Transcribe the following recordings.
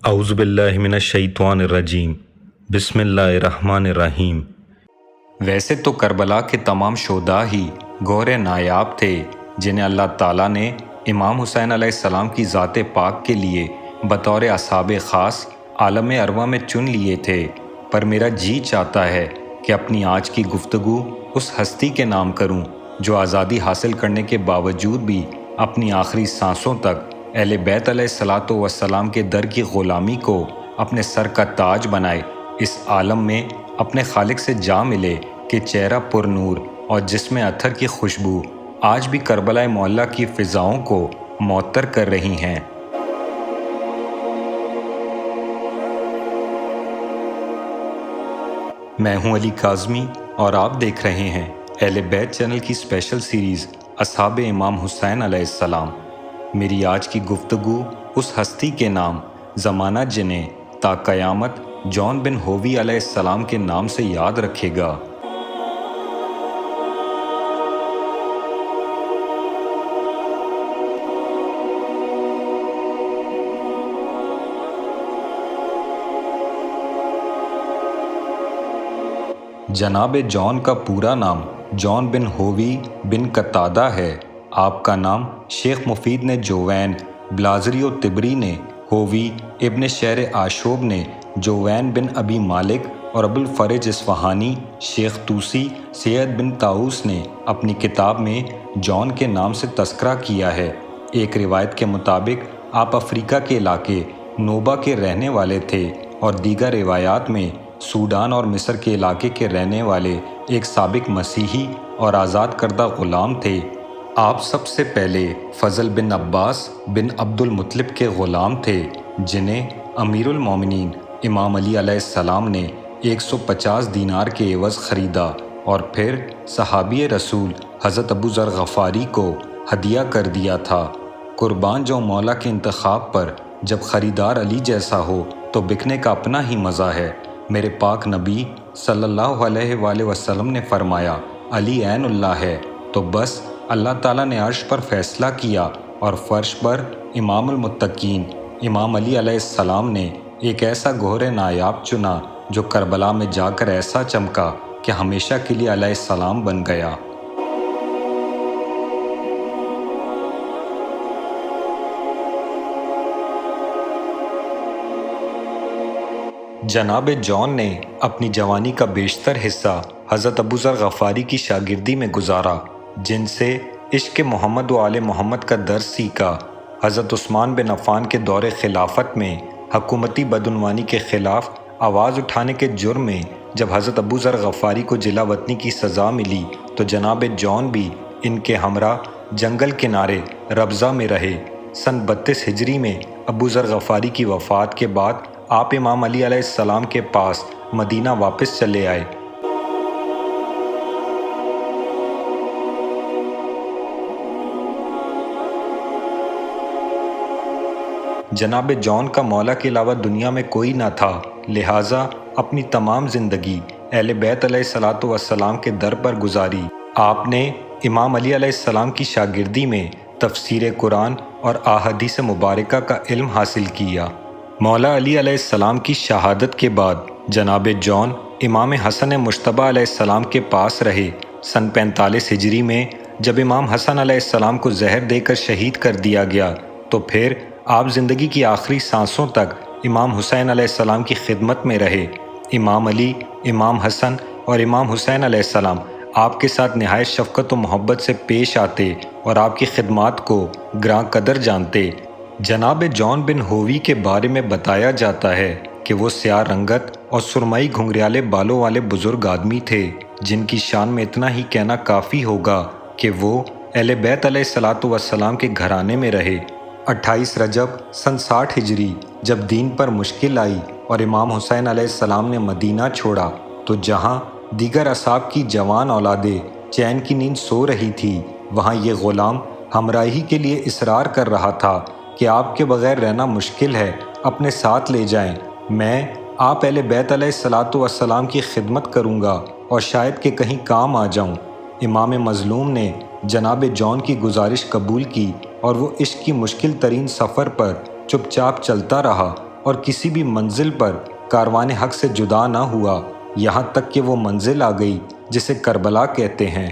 اعوذ باللہ من الشیطان الرجیم بسم اللہ الرحمن الرحیم۔ ویسے تو کربلا کے تمام شہداء ہی گہرے نایاب تھے جنہیں اللہ تعالیٰ نے امام حسین علیہ السلام کی ذات پاک کے لیے بطور اصحاب خاص عالم ارواح میں چن لیے تھے، پر میرا جی چاہتا ہے کہ اپنی آج کی گفتگو اس ہستی کے نام کروں جو آزادی حاصل کرنے کے باوجود بھی اپنی آخری سانسوں تک اہل بیت علیہ الصلاۃ والسلام کے در کی غلامی کو اپنے سر کا تاج بنائے، اس عالم میں اپنے خالق سے جا ملے کہ چہرہ پر نور اور جسم عطر کی خوشبو آج بھی کربلا معلیٰ کی فضاؤں کو معطر کر رہی ہیں۔ میں ہوں علی کاظمی اور آپ دیکھ رہے ہیں اہل بیت چینل کی اسپیشل سیریز اصحاب امام حسین علیہ السلام۔ میری آج کی گفتگو اس ہستی کے نام زمانہ جنہیں تا قیامت جان بن ہووی علیہ السلام کے نام سے یاد رکھے گا۔ جناب جان کا پورا نام جان بن ہووی بن قتادہ ہے۔ آپ کا نام شیخ مفید نے جوین، بلازری و طبری نے ہووی، ابن شہر آشوب نے جوین بن ابی مالک اور ابو الفرج اصفہانی، شیخ طوسی سید بن طاؤس نے اپنی کتاب میں جان کے نام سے تذکرہ کیا ہے۔ ایک روایت کے مطابق آپ افریقہ کے علاقے نوبہ کے رہنے والے تھے اور دیگر روایات میں سوڈان اور مصر کے علاقے کے رہنے والے ایک سابق مسیحی اور آزاد کردہ غلام تھے۔ آپ سب سے پہلے فضل بن عباس بن عبد المطلب کے غلام تھے جنہیں امیر المومنین امام علی علیہ السلام نے 150 دینار کے عوض خریدا اور پھر صحابی رسول حضرت ابو ذر غفاری کو ہدیہ کر دیا تھا۔ قربان جو مولا کے انتخاب پر جب خریدار علی جیسا ہو تو بکنے کا اپنا ہی مزہ ہے۔ میرے پاک نبی صلی اللہ علیہ وآلہ وسلم نے فرمایا، علی عین اللہ ہے، تو بس اللہ تعالیٰ نے عرش پر فیصلہ کیا اور فرش پر امام المتقین امام علی علیہ السلام نے ایک ایسا گہر نایاب چنا جو کربلا میں جا کر ایسا چمکا کہ ہمیشہ کے لیے علیہ السلام بن گیا۔ جناب جان نے اپنی جوانی کا بیشتر حصہ حضرت ابو ذر غفاری کی شاگردی میں گزارا، جن سے عشق محمد و آل محمد کا درس سیکھا۔ حضرت عثمان بن عفان کے دور خلافت میں حکومتی بدعنوانی کے خلاف آواز اٹھانے کے جرم میں جب حضرت ابو ذر غفاری کو جلا وطنی کی سزا ملی تو جناب جان بھی ان کے ہمراہ جنگل کنارے ربضہ میں رہے۔ سن 32 ہجری میں ابو ذر غفاری کی وفات کے بعد آپ امام علی علیہ السلام کے پاس مدینہ واپس چلے آئے۔ جناب جان کا مولا کے علاوہ دنیا میں کوئی نہ تھا، لہٰذا اپنی تمام زندگی اہل بیت علیہ الصلاۃ والسلام کے در پر گزاری۔ آپ نے امام علی علیہ السلام کی شاگردی میں تفسیر قرآن اور احادیث مبارکہ کا علم حاصل کیا۔ مولا علی علیہ السلام کی شہادت کے بعد جناب جان امام حسن مجتبیٰ علیہ السلام کے پاس رہے۔ سن 45 ہجری میں جب امام حسن علیہ السلام کو زہر دے کر شہید کر دیا گیا تو پھر آپ زندگی کی آخری سانسوں تک امام حسین علیہ السلام کی خدمت میں رہے۔ امام علی، امام حسن اور امام حسین علیہ السلام آپ کے ساتھ نہایت شفقت و محبت سے پیش آتے اور آپ کی خدمات کو گراں قدر جانتے۔ جناب جان بن ہووی کے بارے میں بتایا جاتا ہے کہ وہ سیاہ رنگت اور سرمئی گھنگریالے بالوں والے بزرگ آدمی تھے جن کی شان میں اتنا ہی کہنا کافی ہوگا کہ وہ اہل بیت علیہ الصلاۃ والسلام کے گھرانے میں رہے۔ 28 رجب سن 60 ہجری جب دین پر مشکل آئی اور امام حسین علیہ السلام نے مدینہ چھوڑا تو جہاں دیگر اصحاب کی جوان اولادیں چین کی نیند سو رہی تھی، وہاں یہ غلام ہمراہی کے لیے اصرار کر رہا تھا کہ آپ کے بغیر رہنا مشکل ہے، اپنے ساتھ لے جائیں، میں آپ اہل بیت علیہ الصلاۃ والسلام کی خدمت کروں گا اور شاید کہ کہیں کام آ جاؤں۔ امام مظلوم نے جناب جان کی گزارش قبول کی اور وہ عشق کی مشکل ترین سفر پر چپ چاپ چلتا رہا اور کسی بھی منزل پر کاروان حق سے جدا نہ ہوا، یہاں تک کہ وہ منزل آ گئی جسے کربلا کہتے ہیں۔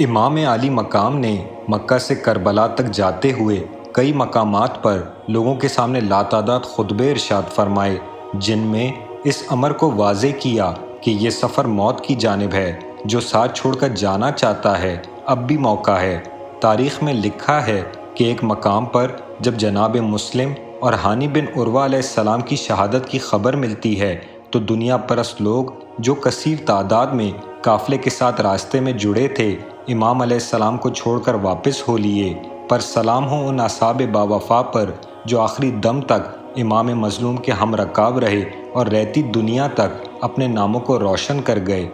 امام عالی مقام نے مکہ سے کربلا تک جاتے ہوئے کئی مقامات پر لوگوں کے سامنے لاتعداد خطبے ارشاد فرمائے، جن میں اس امر کو واضح کیا کہ یہ سفر موت کی جانب ہے۔ جو ساتھ چھوڑ کر جانا چاہتا ہے، اب بھی موقع ہے۔ تاریخ میں لکھا ہے کہ ایک مقام پر جب جناب مسلم اور ہانی بن عروہ علیہ السلام کی شہادت کی خبر ملتی ہے تو دنیا پرست لوگ جو کثیر تعداد میں قافلے کے ساتھ راستے میں جڑے تھے، امام علیہ السلام کو چھوڑ کر واپس ہو لیے۔ پر سلام ہو ان اصحاب باوفا پر جو آخری دم تک امام مظلوم کے ہم رکاب رہے اور رہتی دنیا تک اپنے ناموں کو روشن کر گئے۔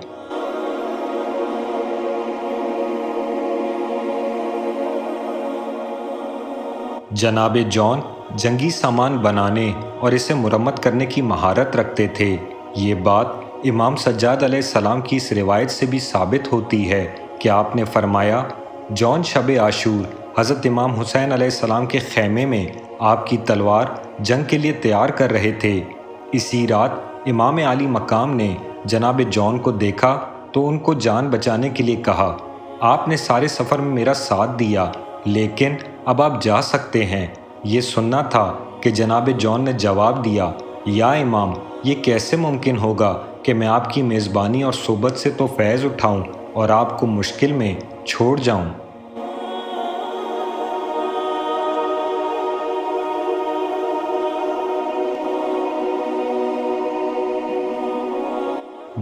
جناب جون جنگی سامان بنانے اور اسے مرمت کرنے کی مہارت رکھتے تھے۔ یہ بات امام سجاد علیہ السلام کی اس روایت سے بھی ثابت ہوتی ہے کہ آپ نے فرمایا، جون شب عاشور حضرت امام حسین علیہ السلام کے خیمے میں آپ کی تلوار جنگ کے لیے تیار کر رہے تھے۔ اسی رات امام عالی مقام نے جناب جون کو دیکھا تو ان کو جان بچانے کے لیے کہا، آپ نے سارے سفر میں میرا ساتھ دیا، لیکن اب آپ جا سکتے ہیں۔ یہ سننا تھا کہ جناب جون نے جواب دیا، یا امام، یہ کیسے ممکن ہوگا کہ میں آپ کی میزبانی اور صحبت سے تو فیض اٹھاؤں اور آپ کو مشکل میں چھوڑ جاؤں۔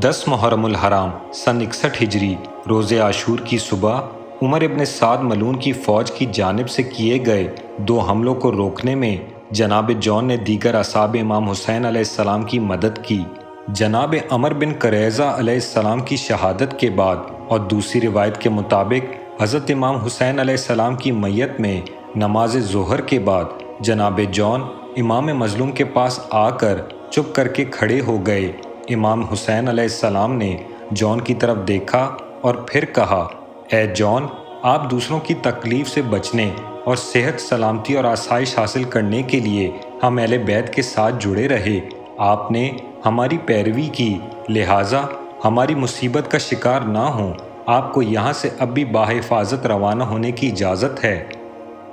10 محرم الحرام سن 61 ہجری روز عاشور کی صبح عمر ابن سعد ملعون کی فوج کی جانب سے کیے گئے 2 حملوں کو روکنے میں جناب جون نے دیگر اصحاب امام حسین علیہ السلام کی مدد کی۔ جناب عمر بن قریظہ علیہ السلام کی شہادت کے بعد اور دوسری روایت کے مطابق حضرت امام حسین علیہ السلام کی میت میں نماز ظہر کے بعد جناب جون امام مظلوم کے پاس آ کر چپ کر کے کھڑے ہو گئے۔ امام حسین علیہ السلام نے جون کی طرف دیکھا اور پھر کہا، اے جون، آپ دوسروں کی تکلیف سے بچنے اور صحت سلامتی اور آسائش حاصل کرنے کے لیے ہم اہل بیت کے ساتھ جڑے رہے۔ آپ نے ہماری پیروی کی، لہٰذا ہماری مصیبت کا شکار نہ ہوں۔ آپ کو یہاں سے اب بھی بحفاظت روانہ ہونے کی اجازت ہے۔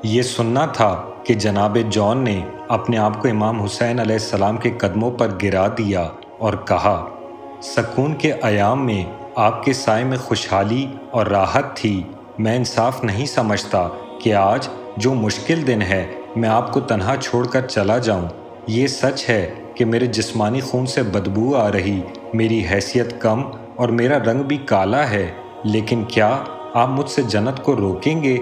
یہ سننا تھا کہ جناب جون نے اپنے آپ کو امام حسین علیہ السلام کے قدموں پر گرا دیا اور کہا، سکون کے ایام میں آپ کے سائے میں خوشحالی اور راحت تھی۔ میں انصاف نہیں سمجھتا کہ آج جو مشکل دن ہے میں آپ کو تنہا چھوڑ کر چلا جاؤں۔ یہ سچ ہے کہ میرے جسمانی خون سے بدبو آ رہی، میری حیثیت کم اور میرا رنگ بھی کالا ہے، لیکن کیا آپ مجھ سے جنت کو روکیں گے؟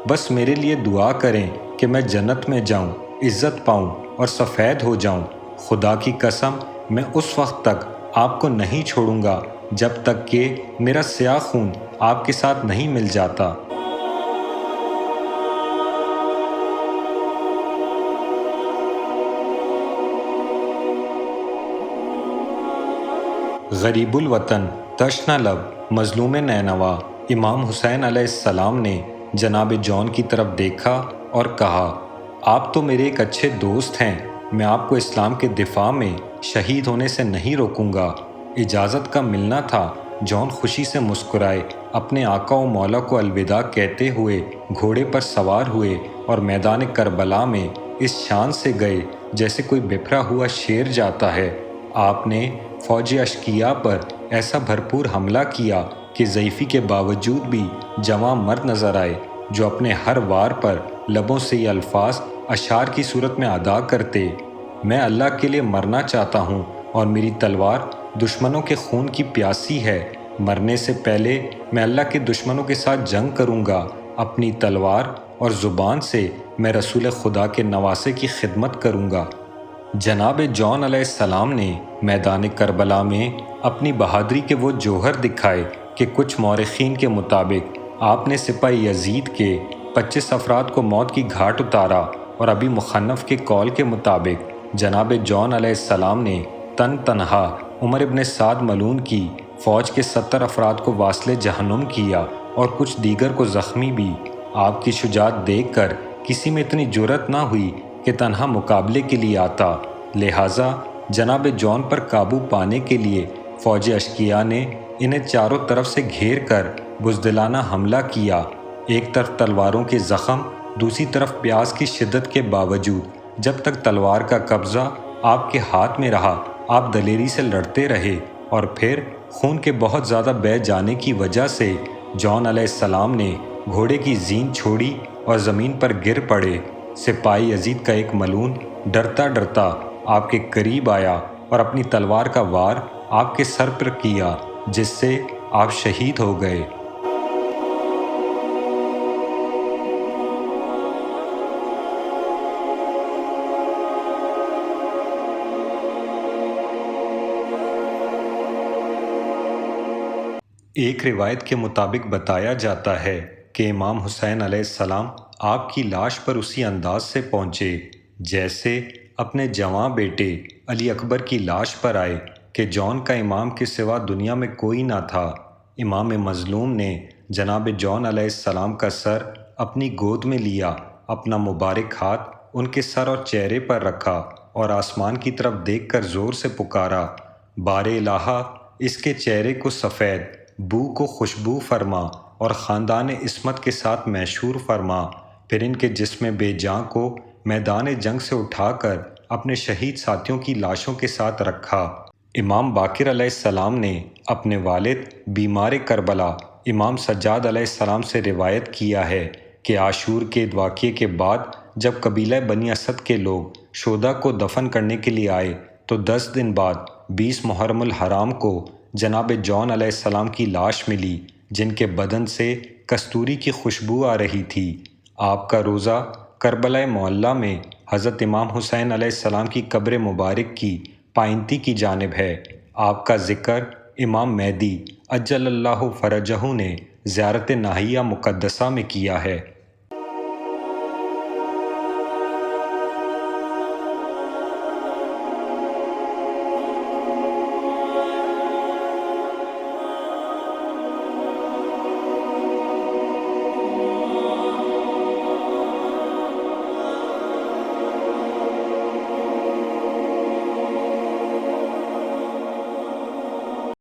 بس میرے لیے دعا کریں کہ میں جنت میں جاؤں، عزت پاؤں اور سفید ہو جاؤں۔ خدا کی قسم، میں اس وقت تک آپ کو نہیں چھوڑوں گا جب تک کہ میرا سیاہ خون آپ کے ساتھ نہیں مل جاتا۔ غریب الوطن، تشنہ لب، مظلوم نینوا امام حسین علیہ السلام نے جناب جون کی طرف دیکھا اور کہا، آپ تو میرے ایک اچھے دوست ہیں، میں آپ کو اسلام کے دفاع میں شہید ہونے سے نہیں روکوں گا۔ اجازت کا ملنا تھا۔ جون خوشی سے مسکرائے، اپنے آقا و مولا کو الوداع کہتے ہوئے گھوڑے پر سوار ہوئے اور میدان کربلا میں اس شان سے گئے جیسے کوئی بپھرا ہوا شیر جاتا ہے۔ آپ نے فوج اشقیاء پر ایسا بھرپور حملہ کیا کہ ضعیفی کے باوجود بھی جوان مرد نظر آئے جو اپنے ہر وار پر لبوں سے یہ الفاظ اشعار کی صورت میں ادا کرتے، میں اللہ کے لیے مرنا چاہتا ہوں اور میری تلوار دشمنوں کے خون کی پیاسی ہے۔ مرنے سے پہلے میں اللہ کے دشمنوں کے ساتھ جنگ کروں گا۔ اپنی تلوار اور زبان سے میں رسول خدا کے نواسے کی خدمت کروں گا۔ جناب جون علیہ السلام نے میدان کربلا میں اپنی بہادری کے وہ جوہر دکھائے کہ کچھ مورخین کے مطابق آپ نے سپاہی یزید کے 25 افراد کو موت کی گھاٹ اتارا، اور ابی مخنف کے قول کے مطابق جناب جون علیہ السلام نے تنہا عمر ابن سعد ملعون کی فوج کے 70 افراد کو واصل جہنم کیا اور کچھ دیگر کو زخمی بھی۔ آپ کی شجاعت دیکھ کر کسی میں اتنی جرأت نہ ہوئی کہ تنہا مقابلے کے لیے آتا، لہٰذا جناب جون پر قابو پانے کے لیے فوج اشقیاء نے انہیں چاروں طرف سے گھیر کر بزدلانہ حملہ کیا۔ ایک طرف تلواروں کے زخم، دوسری طرف پیاس کی شدت کے باوجود جب تک تلوار کا قبضہ آپ کے ہاتھ میں رہا آپ دلیری سے لڑتے رہے، اور پھر خون کے بہت زیادہ بہہ جانے کی وجہ سے جون علیہ السلام نے گھوڑے کی زین چھوڑی اور زمین پر گر پڑے۔ سپاہی یزید کا ایک ملعون ڈرتا ڈرتا آپ کے قریب آیا اور اپنی تلوار کا وار آپ کے سر پر کیا، جس سے آپ شہید ہو گئے۔ ایک روایت کے مطابق بتایا جاتا ہے کہ امام حسین علیہ السلام آپ کی لاش پر اسی انداز سے پہنچے جیسے اپنے جواں بیٹے علی اکبر کی لاش پر آئے کہ جون کا امام کے سوا دنیا میں کوئی نہ تھا۔ امام مظلوم نے جناب جون علیہ السلام کا سر اپنی گود میں لیا، اپنا مبارک ہاتھ ان کے سر اور چہرے پر رکھا اور آسمان کی طرف دیکھ کر زور سے پکارا، بار الہا اس کے چہرے کو سفید، بو کو خوشبو فرما اور خاندان عصمت کے ساتھ میشور فرما، پھر ان کے جسم بے جاں کو میدان جنگ سے اٹھا کر اپنے شہید ساتھیوں کی لاشوں کے ساتھ رکھا۔ امام باقر علیہ السلام نے اپنے والد بیمار کربلا امام سجاد علیہ السلام سے روایت کیا ہے کہ عاشور کے واقعے کے بعد جب قبیلہ بنی اسد کے لوگ شہداء کو دفن کرنے کے لیے آئے تو 10 دن بعد 20 محرم الحرام کو جناب جون علیہ السلام کی لاش ملی، جن کے بدن سے کستوری کی خوشبو آ رہی تھی۔ آپ کا روزہ کربلا معلیٰ میں حضرت امام حسین علیہ السلام کی قبر مبارک کی پائنتی کی جانب ہے۔ آپ کا ذکر امام مہدی عجل اللہ فرجہ نے زیارت ناحیہ مقدسہ میں کیا ہے۔